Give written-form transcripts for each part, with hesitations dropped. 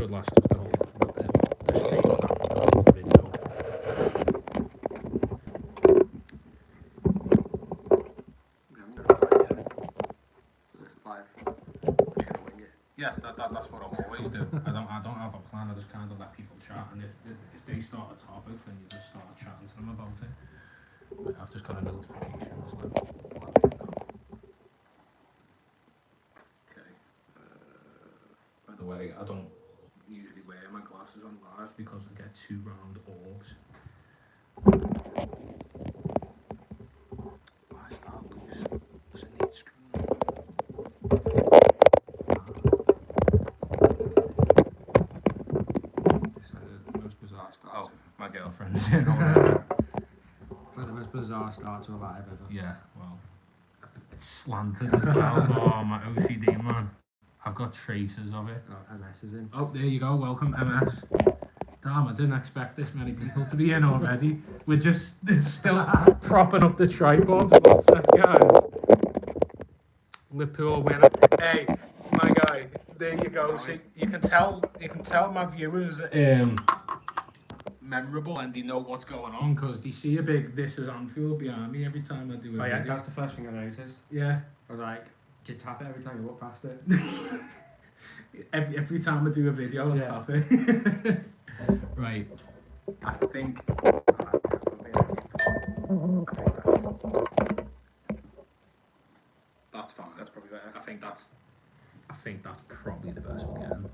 should last us the whole the stream and video. Yeah, that's what I'll always do. I don't have a plan. I just kind of let people chat, and if they start a topic, then you just start chatting to them about it. Like, I've just got a notification. Just let me know. Okay. By the way, I don't usually wear my glasses on live because I get 2 round orbs. Why is that loose? Does it need screwing? Oh, my girlfriend's in already. It's like the most bizarre start to a live ever. Yeah, well, it's slanted as well. Oh, my OCD, man. I've got traces of it. Oh, MS is in. Oh, there you go. Welcome, MS. Damn, I didn't expect this many people to be in already. We're just still propping up the tripod. What's that, guys? Liverpool winner. Hey, my guy. There you go. See, you can tell my viewers memorable and they know what's going on because they see a big "This is Anfield" behind me every time I do a video. Yeah, that's the first thing I noticed. Yeah. I was like, do you tap it every time you walk past it? every time I do a video, I tap it. Right. I think that's fine. That's probably better. I think that's probably the best we're getting.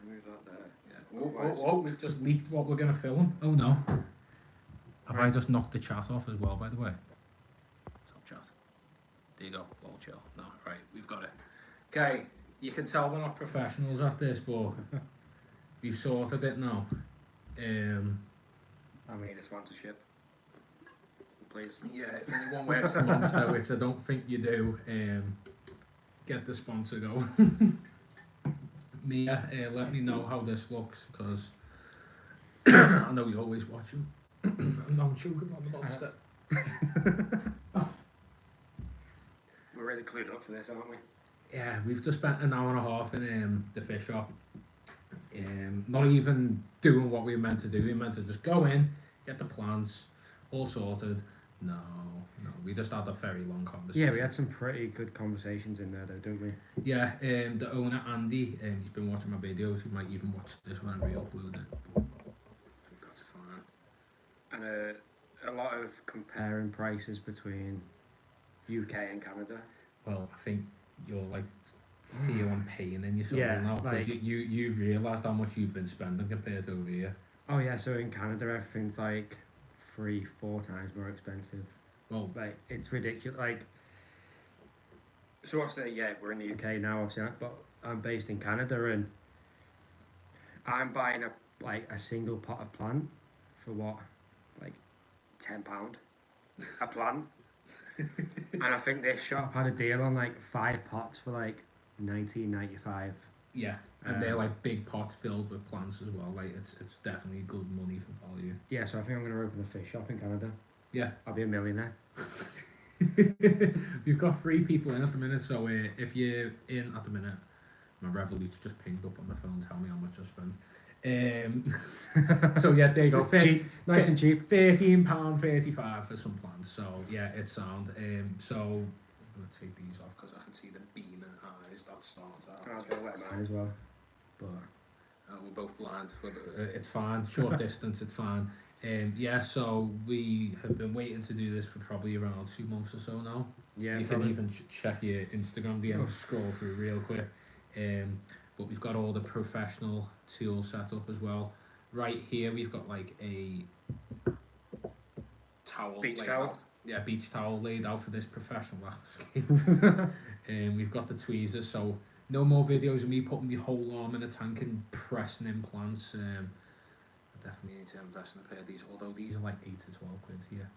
Move that there. Yeah. Oh, we've just leaked what we're gonna film. Oh no. Have I just knocked the chat off as well, by the way? Stop chat. There you go. Lol chill. No, right, we've got it. Okay, you can tell we're not professionals at this, but we've sorted it now. I need a sponsorship. Please. Yeah, if anyone works for Monster, which I don't think you do, get the sponsor going. Mia, let me know how this looks, because I know you always watch them. I'm choking on the Monster. We're really clued up for this, aren't we? Yeah, we've just spent an hour and a half in the fish shop. Not even doing what we were meant to do. We were meant to just go in, get the plants all sorted. No, we just had a very long conversation. Yeah, we had some pretty good conversations in there though, didn't we? Yeah, the owner, Andy, he's been watching my videos. He might even watch this when I re-upload it. But I think that's fine. And a lot of comparing prices between UK and Canada. Well, I think you're like feeling pain in your soul now, because like, you've realised how much you've been spending compared to over here. Oh yeah, so in Canada everything's like 3-4 times more expensive. Well, like it's ridiculous. Like, so obviously, we're in the UK now, obviously, but I'm based in Canada, and I'm buying a single pot of plant for what, like £10 a plant. And I think this shop had a deal on like 5 pots for like $19.95. Yeah, and they're like big pots filled with plants as well. Like it's definitely good money for value. Yeah, so I think I'm gonna open a fish shop in Canada. Yeah, I'll be a millionaire. We've got 3 people in at the minute, so if you're in at the minute, my Revolut's just pinged up on the phone, tell me how much I spent. So yeah, there you go. Cheap, nice and cheap. £13.35 for some plants. So yeah, it's sound. So I'm gonna take these off because I can see the beaming eyes that starts out. I was gonna wet mine as well, but we're both blind. It's fine. Short distance, it's fine. Yeah, so we have been waiting to do this for probably around 2 months or so now. Yeah, you can even check your Instagram DM, scroll through real quick. But we've got all the professional tools set up as well. Right here, we've got like a towel. Beach towel? Out. Yeah, beach towel laid out for this professional landscape. We've got the tweezers, so no more videos of me putting my whole arm in a tank and pressing in plants. I definitely need to invest in a pair of these, although these are like 8 to 12 quid here.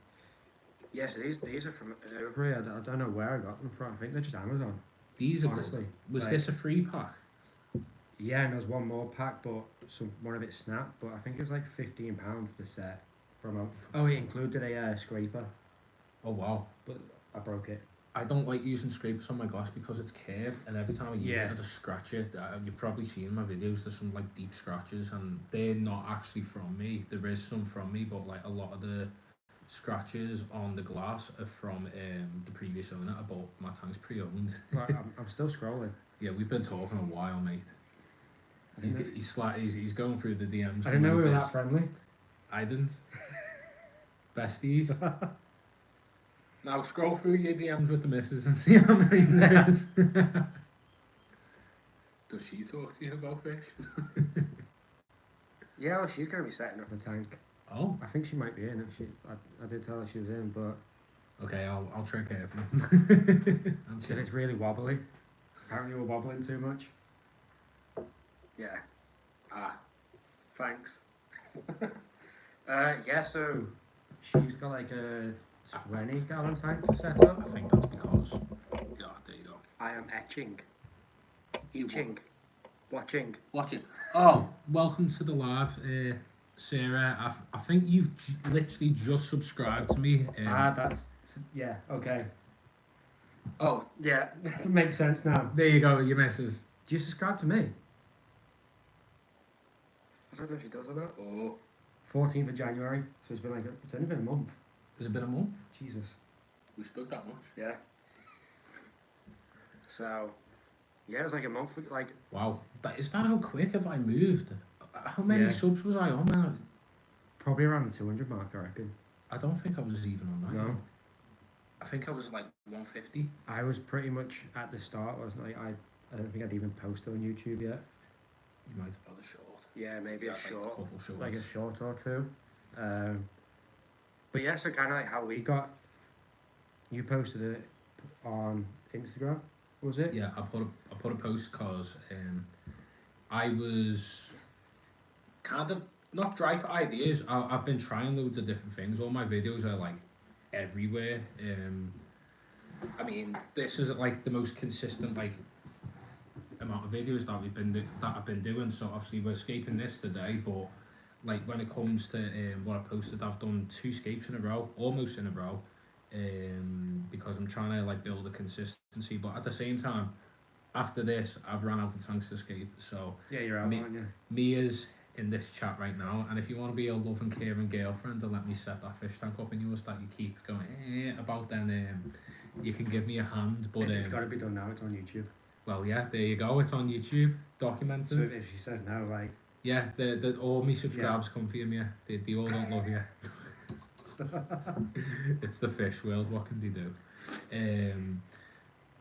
Yes, these are from over here. I don't know where I got them from. I think they're just Amazon. These are honestly good. Was this a free pack? Yeah, and there's one more pack, but one of it snapped. But I think it was like £15 for the set. It included a scraper. Oh wow! But I broke it. I don't like using scrapers on my glass because it's curved, and every time I use it, I just scratch it. You've probably seen in my videos, there's some like deep scratches, and they're not actually from me. There is some from me, but like a lot of the scratches on the glass are from the previous owner. I bought my tanks pre-owned. Right, I'm still scrolling. Yeah, we've been talking a while, mate. He's going through the DMs. I didn't know we were that friendly. I didn't. Besties. Now scroll through your DMs with the missus and see how many there is. Does she talk to you about fish? Yeah, well, she's going to be setting up a tank. Oh. I think she might be in. I did tell her she was in, but... Okay, I'll try carefully. She said it's really wobbly. Apparently we're wobbling too much. Yeah. Thanks. Yeah, so she's got like a 20-gallon tank to set up. I think that's because... Yeah, there you go. I am etching. Watching. Watching. Oh, welcome to the live, Sarah. I think you've literally just subscribed to me. Yeah, okay. Oh, yeah, makes sense now. There you go, your missus. Do you subscribe to me? I don't know if she does or not. Oh. 14th of January, so it's only been a month. Has it been a month? Jesus. We stuck that much? Yeah. So, yeah, it was like a month, like... Wow. Is that how quick have I moved? How many subs was I on now? Probably around the 200 mark, I reckon. I don't think I was even on that. No. I think I was like 150. I was pretty much at the start, wasn't I? I don't think I'd even posted on YouTube yet. You might have had a short. Yeah, maybe a short. Like a couple shorts. Like a short or two. But yeah, so kind of like how we got... You posted it on Instagram, was it? Yeah, I put a post because I was kind of not dry for ideas. I've been trying loads of different things. All my videos are like everywhere. I mean, this is like the most consistent like amount of videos that I've been doing. So obviously we're escaping this today, but like when it comes to what I posted, I've done 2 escapes in a row, almost in a row. Because I'm trying to like build a consistency, but at the same time, after this, I've run out of tanks to escape. So yeah, you're out, aren't you? Mia's in this chat right now, and if you want to be a loving, caring girlfriend and let me set that fish tank up in yours that you keep going about, then you can give me a hand. But it's got to be done now. It's on YouTube. Well, yeah, there you go. It's on YouTube, documented. So if she says no, like yeah, all my subscribers come for you, Mia. They all don't love you. It's the fish world. What can they do?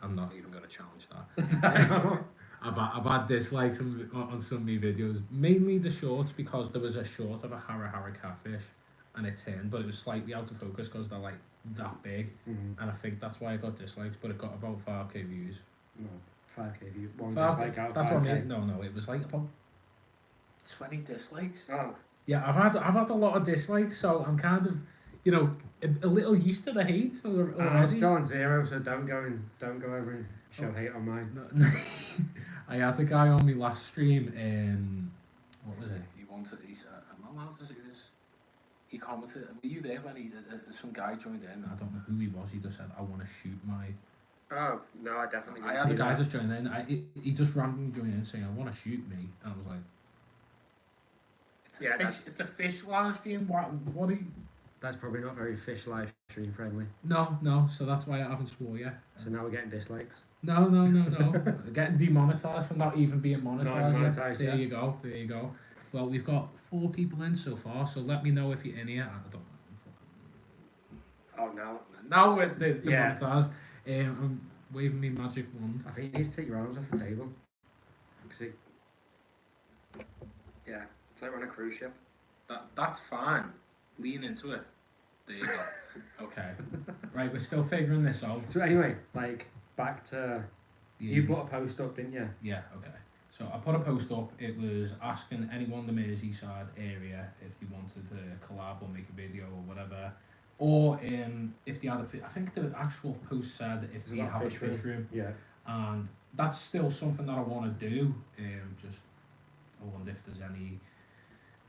I'm not even going to challenge that. I've had dislikes on some of my videos, mainly the shorts, because there was a short of a hara catfish and it turned, but it was slightly out of focus because they're like that big, and I think that's why I got dislikes. But it got about 5k views. No, 5k views. One 5, dislike out. That's what I mean. No, it was like about 20 dislikes. Oh. Yeah, I've had a lot of dislikes, so I'm kind of, you know, a little used to the hate already. I'm still on 0, so don't go over and show hate on mine. No. I had a guy on me last stream, what was it? He said, I'm not allowed to do this. He commented, were you there when some guy joined in? I don't know who he was. He just said, I want to shoot my... Oh, no, I definitely didn't. I had a guy just join in. He just randomly joined in saying, I want to shoot me. And I was like, it's a fish live stream. What are you... That's probably not very fish live stream friendly. No, so that's why I haven't swore yet. So now we're getting dislikes. No. Getting demonetized for not even being monetized. There you go. Well, we've got 4 people in so far, so let me know if you're in here. I don't know. Oh, no. Now we're demonetized. I'm waving me magic wand. I think you need to take your arms off the table. Yeah, it's like we're on a cruise ship. That's fine. Lean into it. There you go. Okay. Right, we're still figuring this out. So anyway, like, back to... You put a post up, didn't you? Yeah, okay. So I put a post up. It was asking anyone in the Merseyside area if they wanted to collab or make a video or whatever. Or if they had I think the actual post said if they have a fish room. Yeah. And that's still something that I want to do. Just, I wonder if there's any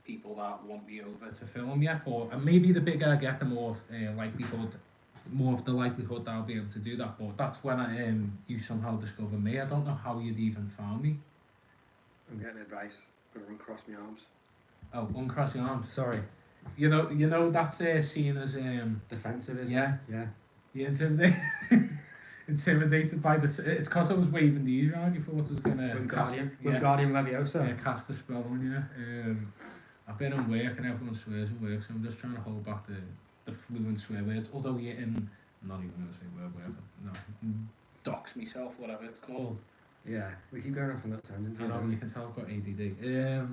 people that want me over to film yet, but maybe the bigger I get, the more likelihood more of the likelihood that I'll be able to do that. But that's when you somehow discovered me. I don't know how you'd even found me. I'm getting advice. I'm gonna uncross my arms. Oh, uncross your arms. Sorry. You know that's seen as Defensive, isn't yeah. it? Yeah. You intimidated by the. It's because I was waving these around. You thought it was gonna Wingardium Leviosa. Yeah, cast a spell on you. I've been on work and everyone swears in work, so I'm just trying to hold back the fluent swear words. Although you're in, I'm not even gonna say word work. No, dox myself, whatever it's called. Yeah, we keep going off on that tangent. I know, you can tell I've got ADD.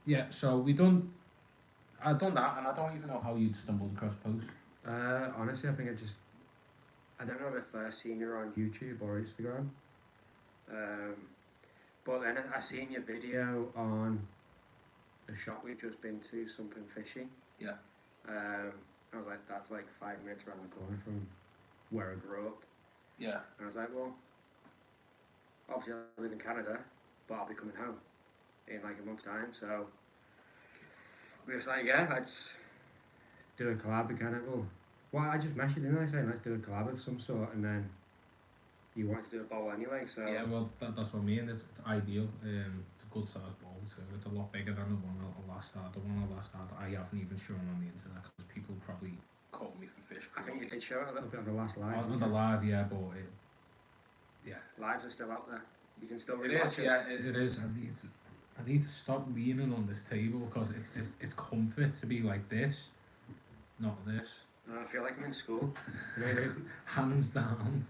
Yeah, so I've done that, and I don't even know how you'd stumbled across posts. Honestly, I think I don't know if I first seen you on YouTube or Instagram. But then I seen your video on a shop we've just been to, something fishing. Yeah. I was like, that's like 5 minutes around the corner from where I grew up. Yeah. And I was like, well, obviously I live in Canada, but I'll be coming home in like a month's time, so we was like, yeah, let's do a collab with Cannibal. Well, I just messaged, didn't I, saying let's do a collab of some sort, and then you wanted to do a bowl anyway, so... Yeah, well, that's what I mean, it's ideal. It's a good sized bowl too. It's a lot bigger than the one I last had. The one I last had, I haven't even shown on the internet because people probably caught me for fish. I think you did show it a little bit on the last live. On the live, yeah, but lives are still out there. You can still it rewatch is, yeah, it is. I need to stop leaning on this table because it's comfort to be like this, not this. I feel like I'm in school. Hands down,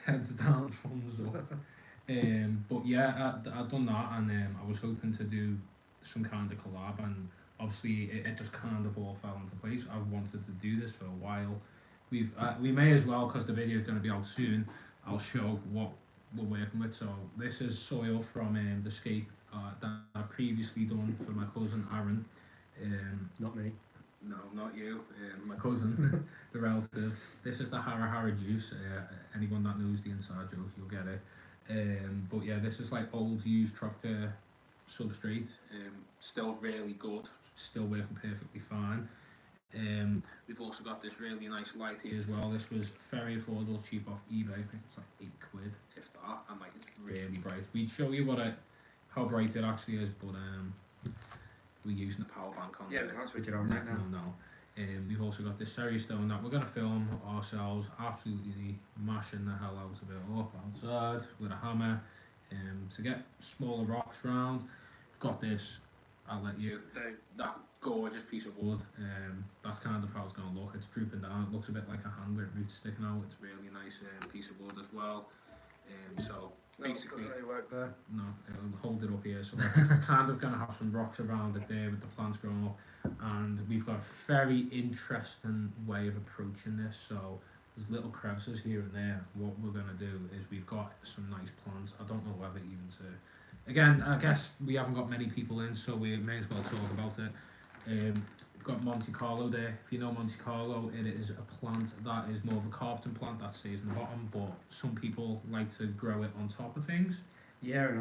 heads down, thumbs up. But yeah, I've done that, and I was hoping to do some kind of collab, and obviously it just kind of all fell into place. I've wanted to do this for a while. We may as well, because the video is going to be out soon. I'll show what we're working with. So this is soil from the scape that I previously done for my cousin Aaron. Not me. No, not you. My cousin, the relative. This is the Hara Hara juice. Anyone that knows the inside joke, you'll get it. But yeah, this is like old used Tropica substrate. Still really good. Still working perfectly fine. We've also got this really nice light here as well. This was very affordable, cheap off eBay. I think it's like £8, if that, and like it's really bright. We'd show you how bright it actually is, but we're using the power bank on. Yeah, we can't switch it on right now. No. We've also got this Sherry Stone that we're gonna film ourselves, absolutely mashing the hell out of it up outside with a hammer, to get smaller rocks round. We've got this. I'll let you. That gorgeous piece of wood. That's kind of how it's going to look. It's drooping down. It looks a bit like a hand with roots sticking out. It's really nice piece of wood as well. So basically, doesn't really work there. No, it'll hold it up here. So it's kind of going to have some rocks around it there with the plants growing up. And we've got a very interesting way of approaching this. So there's little crevices here and there. What we're going to do is we've got some nice plants. I don't know whether even to... Again, I guess we haven't got many people in, so we may as well talk about it. We've got Monte Carlo there. If you know Monte Carlo, it is a plant that is more of a carpeting plant that stays in the bottom, but some people like to grow it on top of things. Yeah, and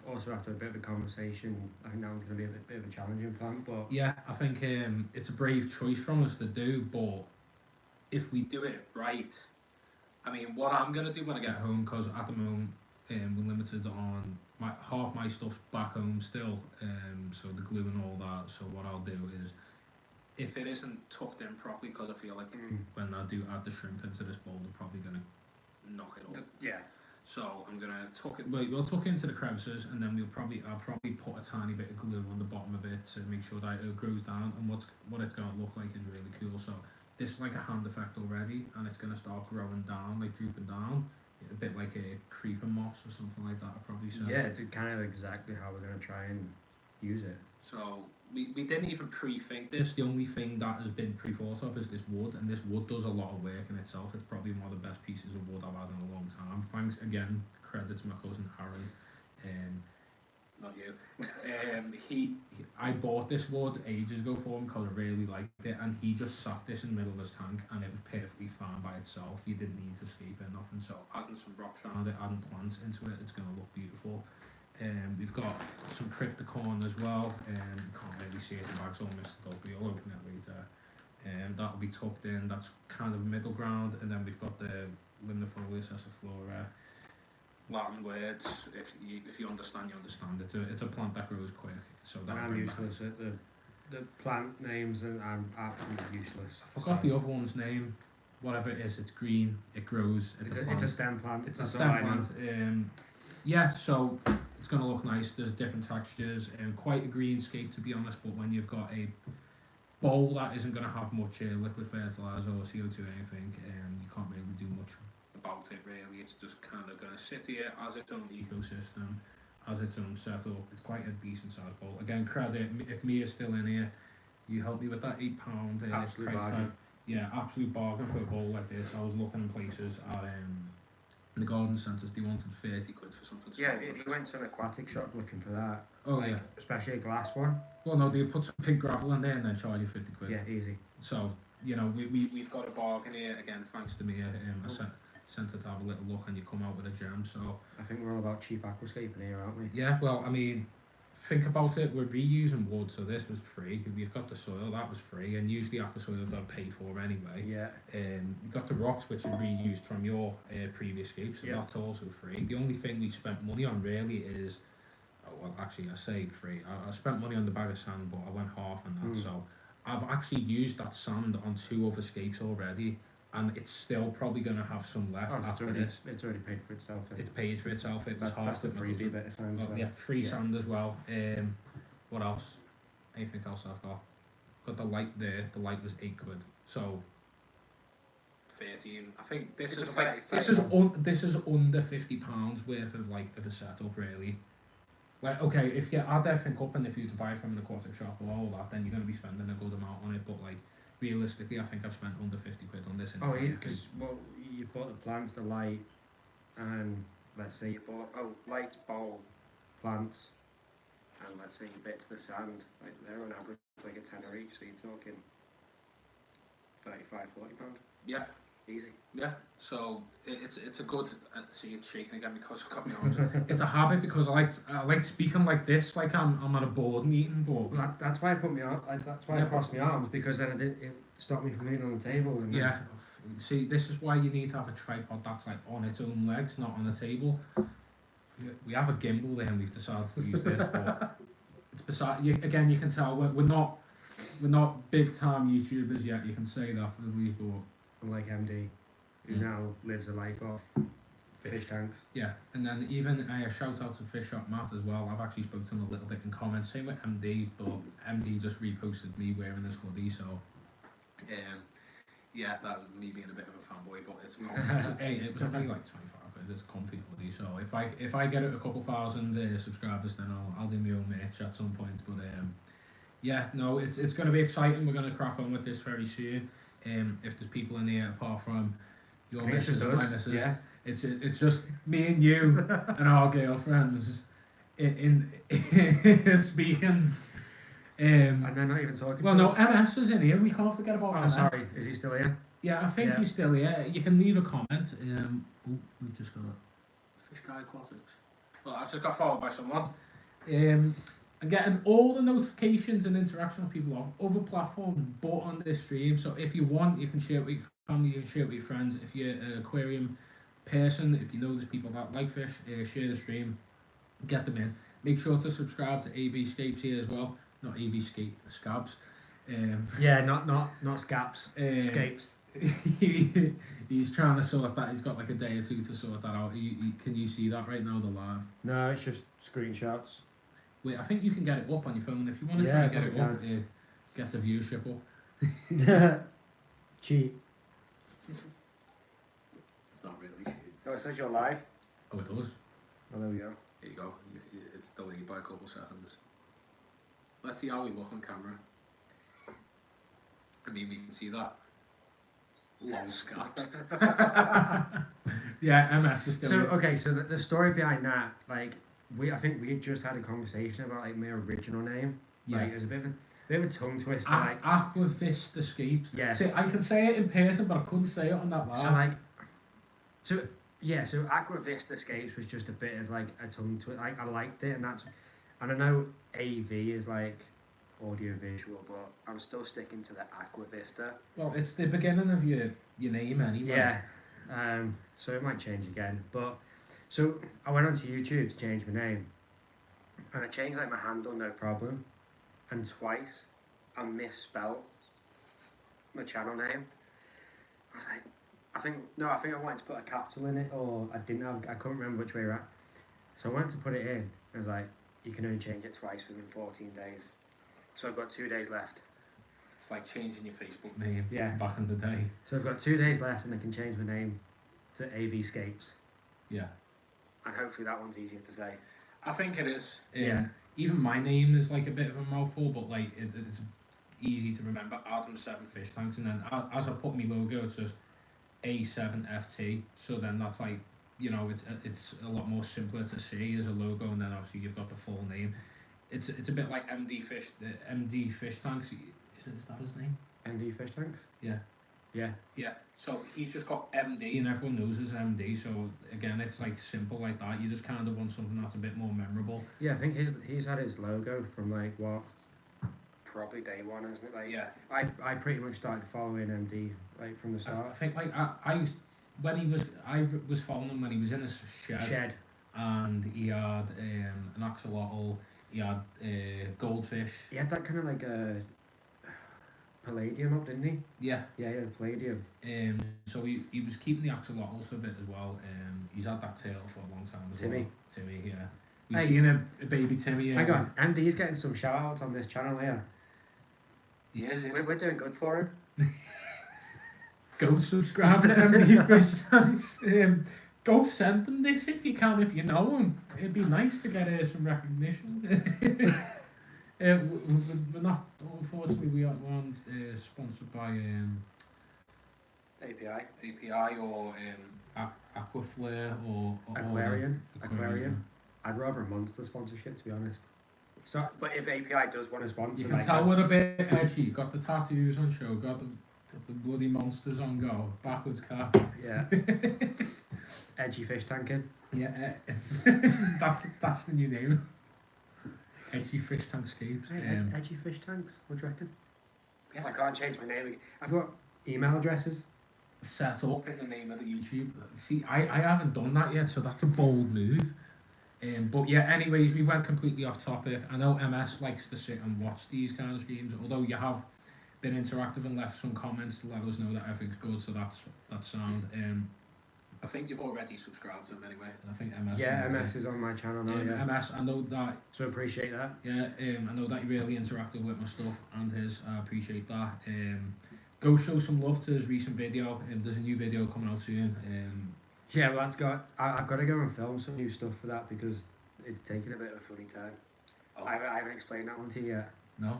also after a bit of a conversation, I think that one's going to be a bit of a challenging plant, but... Yeah, I think it's a brave choice from us to do, but if we do it right, I mean, what I'm going to do when I get home, because at the moment, we're limited on half my stuff back home still, so the glue and all that. So what I'll do is, if it isn't tucked in properly, because I feel like when I do add the shrimp into this bowl, they're probably going to knock it up. Yeah. So I'm going to tuck it. We'll tuck into the crevices, and then I'll probably put a tiny bit of glue on the bottom of it to make sure that it grows down. And what it's going to look like is really cool. So this is like a hand effect already, and it's going to start growing down, like drooping down. A bit like a creeper moss or something like that, I'd probably say. Yeah, it's kind of exactly how we're going to try and use it. So we didn't even pre-think this. The only thing that has been pre-thought of is this wood, and this wood does a lot of work in itself. It's probably one of the best pieces of wood I've had in a long time. Thanks again, credit to my cousin Aaron. Not you. I bought this wood ages ago for him because I really liked it, and he just sat this in the middle of his tank, and it was perfectly fine by itself. You didn't need to scape it, nothing. So adding some rocks around it, adding plants into it, it's going to look beautiful. We've got some cryptocorn as well. Can't really see it, the bag's all messed up, but you'll open it later. That'll be tucked in. That's kind of middle ground, and then we've got the Limnifolius essiflora. Latin words. If you understand, you understand. It's a plant that grows quick. So that I'm useless at the plant names, and I'm absolutely useless. I forgot the other one's name. Whatever it is, it's green. It grows. It's a stem plant. It's a stem plant. Yeah, so it's gonna look nice. There's different textures and quite a green scape, to be honest. But when you've got a bowl that isn't gonna have much liquid fertilizer or CO2 or anything, you can't really do much about it really. It's just kind of gonna sit here as its own ecosystem, as its own setup. It's quite a decent sized bowl. Again, credit if Mia's still in here, you helped me with that £8 Absolute price bargain. tag. Yeah, absolute bargain for a bowl like this. I was looking in places at the garden centres, they wanted 30 quid for something small. Yeah, if you went to an aquatic shop looking for that, Oh yeah. especially a glass one. Well, no, they put some pig gravel in there and then charge you 50 quid. Yeah, easy. So, you know, we've got a bargain here, again, thanks to Mia. I sent her to have a little look and you come out with a gem, so... I think we're all about cheap aquascaping here, aren't we? Yeah, well, I mean, think about it, we're reusing wood, so this was free. We've got the soil, that was free, and usually aqua soil you've got to pay for anyway. Yeah. You've got the rocks, which are reused from your previous scapes, so that's also free. The only thing we spent money on really is... Oh, well, actually, I say free. I spent money on the bag of sand, but I went half on that, so... I've actually used that sand on 2 other scapes already, and it's still probably going to have some left after this. It's already paid for itself. It's paid for itself. It was half. That's the freebie bit of sand. Oh, yeah, free sand as well. What else? Anything else I've got? Got the light there. The light was 8 quid. So 13. I think this is like this is under £50 worth of a setup really. Like, okay, if you add everything up and if you were to buy it from an aquatic shop or all that, then you're going to be spending a good amount on it. But like, realistically, I think I've spent under 50 quid on this. Oh, yeah, because you bought the plants, the light, and let's say you bought lights, bowl, plants, and let's say you bit to the sand. Like they're on average like a tenner each, so you're talking 35, 40 pound. Yeah. Easy. Yeah, so it's a good. See, it's shaking again because I've got my arms. It's a habit because I like speaking like this, like I'm at a board meeting. But well, that's why I put my arm. That's why I crossed my arms, because then it stopped me from being on the table. And yeah, see, this is why you need to have a tripod that's like on its own legs, not on a table. We have a gimbal there, and we've decided to use this, but it's beside. Again, you can tell we're not big time YouTubers yet. You can say that, but. Like MD, who now lives a life off fish tanks. Yeah, and then even a shout out to Fish Shop Matt as well. I've actually spoken to him a little bit in comments. Same with MD, but MD just reposted me wearing this hoodie, so yeah, that was me being a bit of a fanboy, but it's not. Hey, it was only like 25 quid. It's a comfy hoodie, so if I get it a couple thousand subscribers, then I'll do my own merch at some point. But yeah, no, it's going to be exciting. We're going to crack on with this very soon. If there's people in here apart from your missus and my missus, yeah. It's just me and you and our girlfriends in speaking. And they're not even talking. Well, no, MS is in here. We can't forget about MS. Sorry, is he still here? Yeah, I think he's still here. You can leave a comment. We've just got a Fish Guy Aquatics. Well, I've just got followed by someone. And getting all the notifications and interaction with people on other platforms but on this stream. So if you want, you can share it with your family, you can share it with your friends. If you're an aquarium person, if you know there's people that like fish, share the stream, get them in. Make sure to subscribe to AV Scapes here as well. Not AV Scapes. Yeah, not Scapes. Scapes. He's trying to sort that. He's got like a day or two to sort that out. Can you see that right now, the live? No, it's just screenshots. Wait, I think you can get it up on your phone if you want to try and get it up. Get the viewership up. Cheat. It's not really cheat. Oh, it says you're live. Oh, it does. Oh, there we go. Here you go. It's delayed by a couple seconds. Let's see how we look on camera. I mean, we can see that. Long scaps. Yeah, MS is still. So okay, so the story behind that, like. I think we had just had a conversation about like my original name. Yeah. Like, it was a bit of a tongue twister. Like Aqua-Fist Escapes. Yeah. See, I can say it in person, but I couldn't say it on that live. So Aqua-Fist Escapes was just a bit of like a tongue twister. Like I liked it, and I know AV is like audio visual, but I'm still sticking to the Aqua Vista. Well, it's the beginning of your name anyway. Yeah. So it might change again, but so I went onto YouTube to change my name, and I changed like my handle, no problem, and twice I misspelled my channel name. I was like, I think I wanted to put a capital in it, or I couldn't remember which way around. So I went to put it in. I was like, you can only change it twice within 14 days. So I've got 2 days left. It's like changing your Facebook name. Yeah. Back in the day. So I've got 2 days left, and I can change my name to AV Scapes. Yeah. And hopefully that one's easier to say. I think it is. Yeah. Even my name is like a bit of a mouthful, but like it's easy to remember. Adam7FishTanks, and then as I put my logo, it's just A7FT. So then that's like, you know, it's a lot more simpler to see as a logo, and then obviously you've got the full name. It's a bit like MD Fish Tanks. Is that his name? MD FishTanks? Yeah. Yeah. Yeah. So he's just got MD, and everyone knows his MD. So again, it's like simple like that. You just kind of want something that's a bit more memorable. Yeah, I think he's had his logo from like what? Probably day one, isn't it? Like, Yeah. I pretty much started following MD like from the start. I think like I was following him when he was in his shed. And he had an axolotl. He had goldfish. He had that kind of like a palladium up, didn't he? Yeah. Yeah, he had palladium. So he was keeping the axolotls for a bit as well. He's had that tail for a long time as Timmy. well. Timmy, yeah. We've seen a baby Timmy. Hang on, MD's getting some shout outs on this channel here. Yes, we're doing good for him. Go subscribe to MD Fish Tanks. Go send them this if you can, if you know them. It'd be nice to get some recognition. We're not, unfortunately, we aren't sponsored by API or Aquaflare or Aquarium. I'd rather a Monster sponsorship, to be honest. So, but if API does want to sponsor, you can tell we're a bit edgy. Got the tattoos on show. Got the bloody monsters on go. Backwards cap. Yeah. Edgy fish tanking. Yeah. That's the new name. Edgy Fish Tank Scapes. Edgy fish tanks. What do you reckon? Yeah. I can't change my name. I've got email addresses set up in the name of the YouTube. See, I haven't done that yet, so that's a bold move. But yeah, anyways, we went completely off topic. I know MS likes to sit and watch these kind of streams, although you have been interactive and left some comments to let us know that everything's good, so that's sound. I think you've already subscribed to him anyway. I think MS. Yeah, MS is on my channel now. Yeah. MS, I know that. So appreciate that. Yeah, I know that you're really interactive with my stuff and his. I appreciate that. Go show some love to his recent video. There's a new video coming out soon. Yeah, well, I've got to go and film some new stuff for that because it's taking a bit of a funny turn. Oh. I haven't explained that one to you yet. No?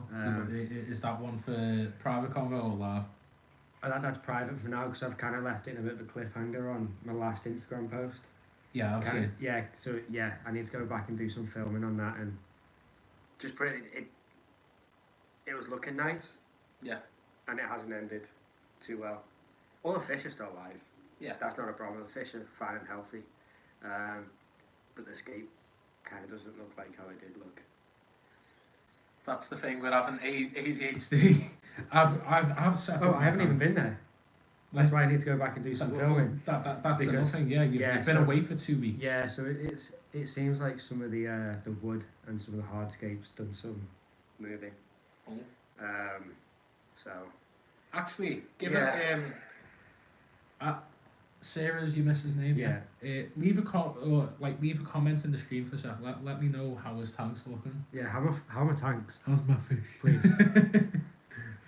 Is that one for private convo or live? That's private for now because I've kind of left it in a bit of a cliffhanger on my last Instagram post. Yeah, I've seen. Yeah, so yeah, I need to go back and do some filming on that and just put it was looking nice. Yeah. And it hasn't ended too well. All the fish are still alive. Yeah. That's not a problem. The fish are fine and healthy. But the scape kind of doesn't look like how it did look. That's the thing with having ADHD. I've set up. I haven't even been there. That's why I need to go back and do some filming. That's another thing. Yeah, you've been away for 2 weeks. Yeah, so it seems like some of the wood and some of the hardscapes done some moving. Oh. So. Actually, give it. Sarah's your missus' name. Yeah. Leave a comment in the stream for a sec. Let me know how his tank's looking. Yeah. How are my tanks? How's my fish? Please.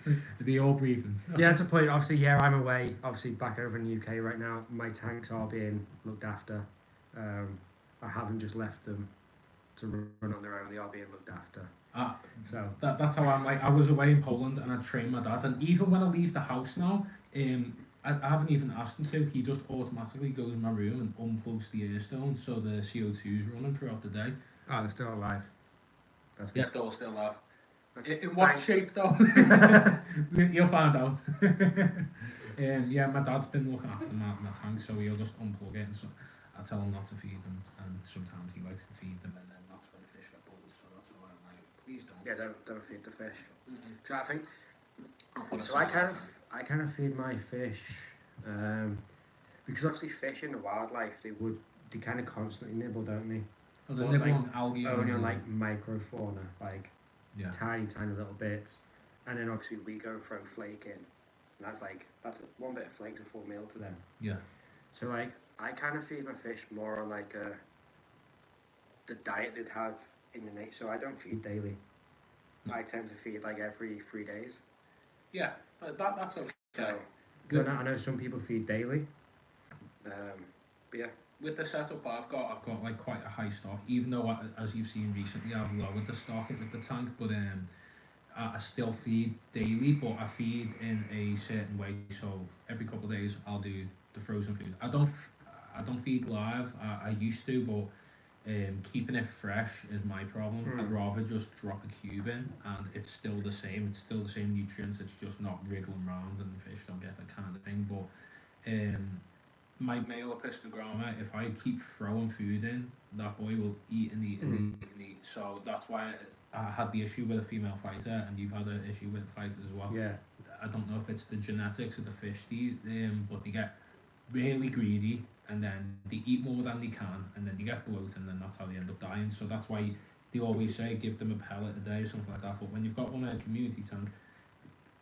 Are they all breathing? Yeah, it's a point. Obviously, yeah, I'm away. Obviously, back over in the UK right now. My tanks are being looked after. I haven't just left them to run on their own. They are being looked after. So that's how I'm like. I was away in Poland and I trained my dad, and even when I leave the house now, I haven't even asked him to. He just automatically goes in my room and unplugs the air stone, so the CO2 is running throughout the day. Oh, they're still alive. That's good. Yeah, they're all still alive. In what shape though? You'll find out. Yeah, my dad's been looking after my tank, so he'll just unplug it, and so I tell him not to feed them, and sometimes he likes to feed them, and then that's when the fish get bulls, so that's why I'm like, please don't. Yeah, don't feed the fish. Mm-mm. So I think. I'll put a So I salad kind of feed my fish, because obviously fish in the wildlife they kind of constantly nibble, don't they? Oh, they But, nibble like, on algae. only on like microfauna, like yeah. tiny little bits, and then obviously we go and throw flake in, and that's one bit of flake's a full meal to them. Yeah. So like I kind of feed my fish more on like the diet they'd have in the nature. So I don't feed daily. I tend to feed like every 3 days. Yeah, but that's okay. So I know some people feed daily. But yeah. With the setup I've got like quite a high stock. Even though, as you've seen recently, I've lowered the stock with the tank, but I still feed daily, but I feed in a certain way. So every couple of days, I'll do the frozen food. I don't feed live. I used to, but keeping it fresh is my problem. I'd rather just drop a cube in, and it's still the same. It's still the same nutrients. It's just not wriggling around, and the fish don't get that kind of thing. But my male epistogramma, if I keep throwing food in, that boy will eat and eat and eat and eat. So that's why I had the issue with a female fighter, and you've had an issue with fighters as well. Yeah. I don't know if it's the genetics of the fish, but they get really greedy, and then they eat more than they can, and then they get bloated, and then that's how they end up dying. So that's why they always say give them a pellet a day or something like that. But when you've got one in a community tank,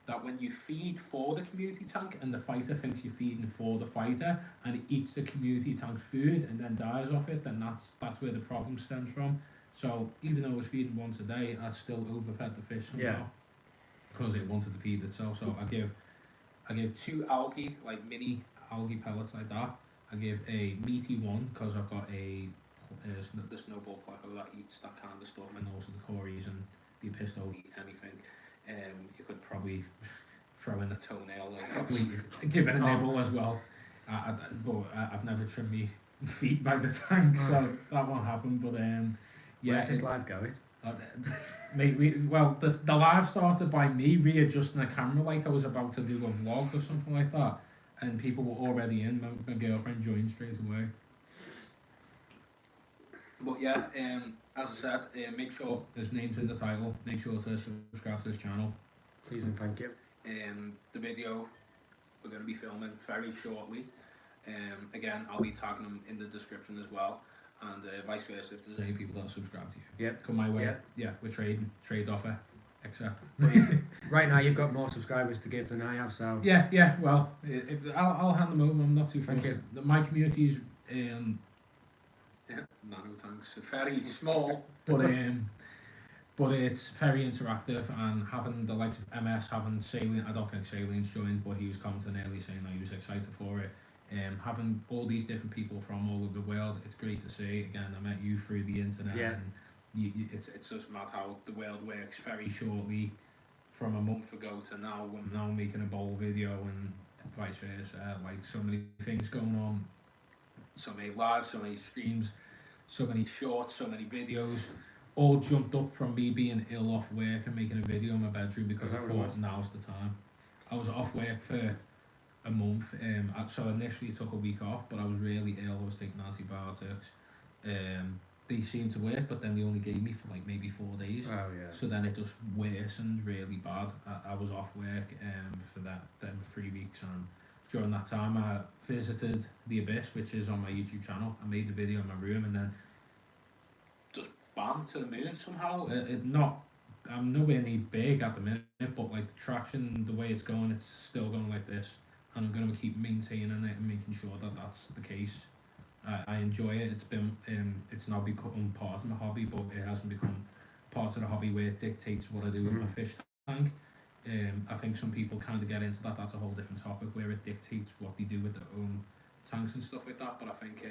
that when you feed for the community tank and the fighter thinks you're feeding for the fighter and it eats the community tank food and then dies off it, then that's where the problem stems from. So even though I was feeding once a day, I still overfed the fish somehow because it wanted to feed itself. So I give 2 algae, like mini algae pellets like that. I give a meaty one because I've got the snowball pleco that eats that kind of stuff, and also the cories and the episto eat anything. You could probably throw in a toenail or probably give it a nibble as well. But I've never trimmed me feet by the tank, so that won't happen. But yeah, where's this live going? The live started by me readjusting the camera like I was about to do a vlog or something like that, and people were already in. My girlfriend joined straight away. But yeah, as I said, make sure there's names in the title. Make sure to subscribe to this channel. Please and thank you. The video we're going to be filming very shortly. Again, I'll be tagging them in the description as well, and vice versa if there's any people that subscribe to you. Yep. Come my way. Yeah, we're trading. Trade offer. Accept. Right now, you've got more subscribers to give than I have, so. Yeah. Well, I'll hand them over. I'm not too fussed. Thank you. My community is nano tanks, very small, but it's very interactive, and having the likes of MS, having Saline, I don't think Saline's joined, but he was commenting early saying that he was excited for it. Having all these different people from all over the world, it's great to see. Again, I met you through the internet, and it's just mad how the world works. Very shortly, from a month ago to now, I'm now making a bowl video and vice versa. Like so many things going on, so many lives, so many streams, so many shorts, so many videos, all jumped up from me being ill off work and making a video in my bedroom because I thought now's the time. I was off work for a month, so I initially took a week off, but I was really ill. I was taking antibiotics. They seemed to work, but then they only gave me for like maybe 4 days. Oh yeah. So then it just worsened really bad. I was off work for them 3 weeks, and during that time I visited the Abyss, which is on my YouTube channel. I made the video in my room, and then just bam, to the moon somehow. I'm nowhere near big at the minute, but like the traction, the way it's going, it's still going like this, and I'm going to keep maintaining it and making sure that that's the case. I enjoy it. It's now become part of my hobby, but it hasn't become part of the hobby where it dictates what I do with my fish tank. I think some people kind of get into that. That's a whole different topic where it dictates what they do with their own tanks and stuff like that. But I think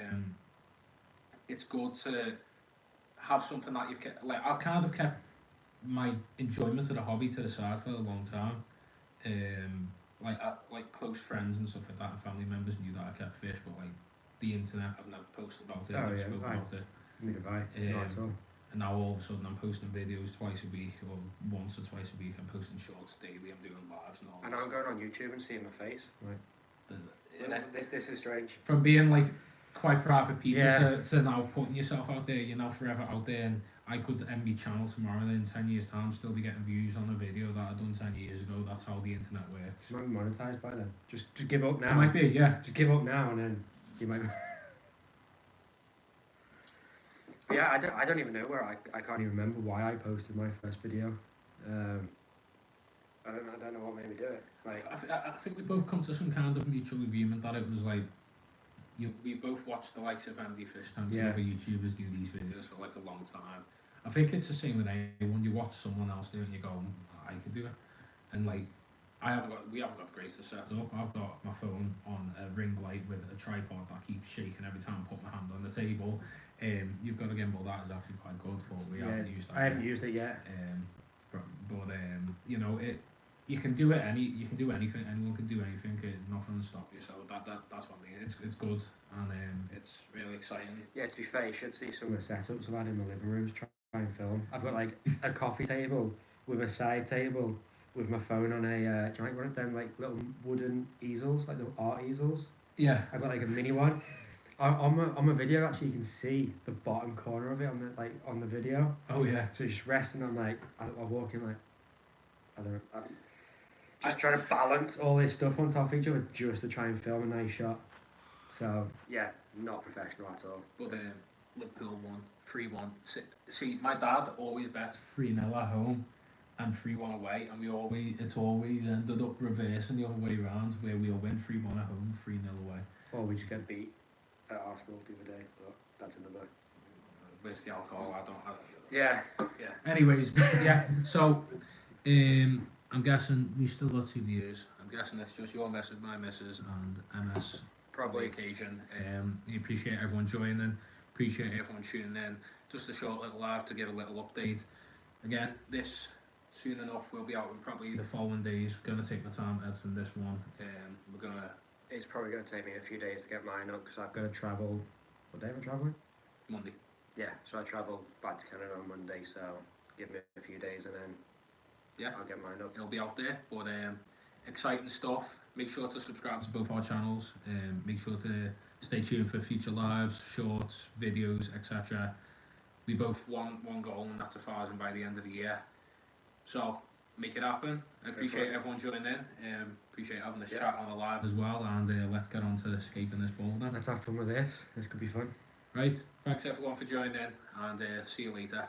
it's good to have something that you've kept. Like I've kind of kept my enjoyment of the hobby to the side for a long time. Like close friends and stuff like that, and family members knew that I kept fish, but like the internet, I've never posted about it. I've never spoken about it. Neither have I. Not at all. And now all of a sudden I'm posting videos twice a week, or once or twice a week. I'm posting shorts daily. I'm doing lives and all. And I'm going on YouTube and seeing my face. Right. This is strange. From being like quite private people Yeah. to now putting yourself out there. You're now forever out there, and I could end my channel tomorrow, and in 10 years' time, still be getting views on a video that I done 10 years ago. That's how the internet works. You might be monetized by then. Just give up now. It might be, yeah. Just give up now, and then you might. Yeah, I don't even know where I can't even remember why I posted my first video. I don't know what made me do it. Like I think we both come to some kind of mutual agreement that it was like, we both watched the likes of AD7FishTanks and Yeah. other YouTubers do these videos for like a long time. I think it's the same with anyone. You watch someone else do it and you go, I can do it. And like, we haven't got the greatest setup. I've got my phone on a ring light with a tripod that keeps shaking every time I put my hand on the table. You've got a gimbal that is actually quite good, but we haven't used that. I haven't used it yet. You know, you can do it. You can do anything. Anyone can do anything. Nothing will stop you. So that's one thing. It's good, and it's really exciting. Yeah, to be fair, you should see some of the setups I've had in my living room to try and film. I've got like a coffee table with a side table with my phone on a, do you like one of them like little wooden easels, like the art easels? Yeah. I've got like a mini one. On my video, actually, you can see the bottom corner of it on the video. Oh yeah. So just resting on I walk in like, I'm just trying to balance all this stuff on top of each other just to try and film a nice shot. So yeah, not professional at all. But Liverpool won 3-1. See, my dad always bets 3-0 at home and 3-1 away, and it's always ended up reversing the other way around, where we'll win 3-1 at home, 3-0 away. Or we just get beat at Arsenal the other day, but that's another. Where's the alcohol? I don't have. Yeah. Anyways, yeah. So, I'm guessing we still got 2 viewers. I'm guessing it's just your missus, my missus, and MS. Probably. On the occasion. We appreciate everyone joining. Appreciate everyone tuning in. Just a short little live to give a little update. Again, this soon enough will be out in probably the following days. Gonna take my time editing this one. It's probably going to take me a few days to get mine up because I've got to travel. What day am I travelling? Monday. Yeah, so I travel back to Canada on Monday, so give me a few days and then I'll get mine up. It'll be out there, but exciting stuff. Make sure to subscribe to both our channels. Make sure to stay tuned for future lives, shorts, videos, etc. We both want one goal, and that's 1,000 by the end of the year. So make it happen. I appreciate everyone joining in. Appreciate having this chat on a live as well, and let's get on to escaping this ball then. Let's have fun with this. This could be fun. Right, thanks everyone for joining in, and see you later.